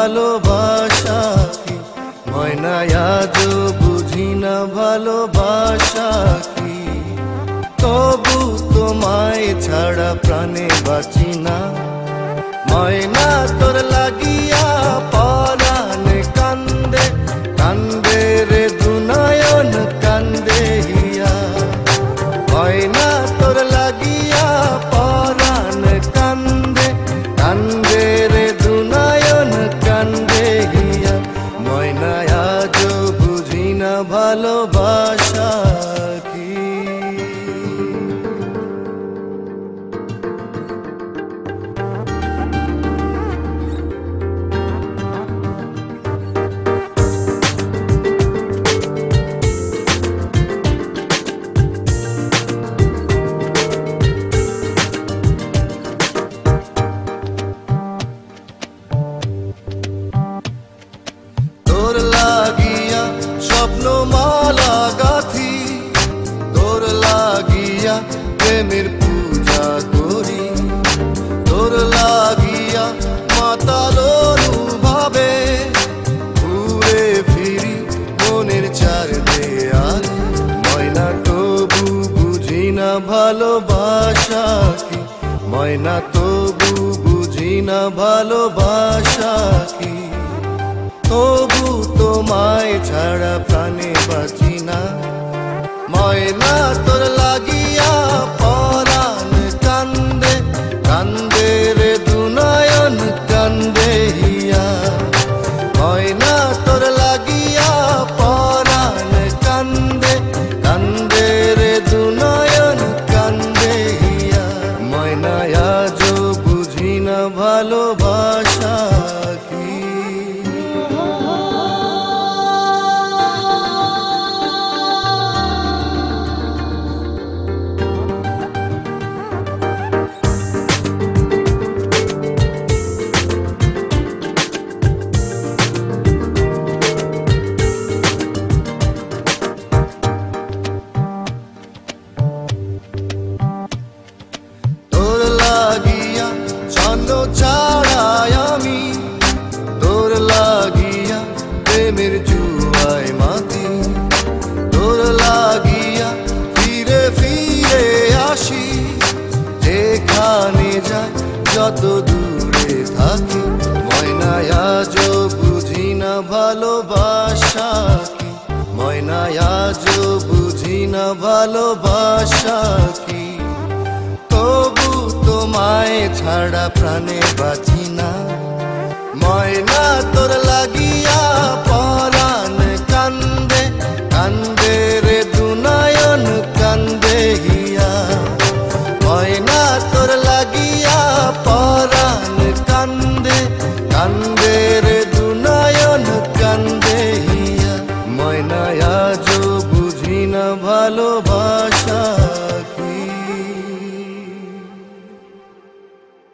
ভালোবাসা কি, ময়না আজও বুঝি না ভালোবাসা কি। তবু তোমায় ছাড়া প্রাণে বাঁচি না, ময়না তোর লাগিয়া পরাণ কান্দে কান্দে রে দুনয়ন কান্দে হিয়া। ময়না তোর লাগিয়া পরাণ কান্দে কান্দে রে দুনয়ন কান্দে হিয়া। ময়না আজও বুঝি না ভালোবাসা কি। তোর লাগিয়া স্বপ্ন মালা গাথি, তোর লাগিয়া প্রেমের পূজা করি, তোর লাগিয়া মাতালোর ভাবে ঘুরে ফিরি মনের চার দেয়াল। ময়না তবু বুঝি না ভালোবাসা কি, ময়না তবু বুঝি না ভালোবাসা কি। তবু তোমায় ছাড়া প্রাণে বাঁচি না, ময়না তোর লাগিয়া পরাণ কান্দে কান্দে রে দুনয়ন কান্দে হিয়া। ময়না তোর লাগিয়া পরাণ কান্দে কান্দে রে দুনয়ন কান্দে হিয়া। ময়না আজও বুঝি না ভালোবাসা কি। তোর লাগিয়া ছন্দ ছাড়াই আমি, তোর লাগিয়া প্রেমের জুয়ায় মাতি, তোর লাগিয়া ফিরে ফিরে আসি যেখানে যাই যত দূরে থাকি। ময়না আজও বুঝি না ভালোবাসা কি, ময়না আজও বুঝি না ভালোবাসা কি। তবু তোমায় ছাড়া প্রাণে বাঁচি না, ময়না তোর লাগিয়া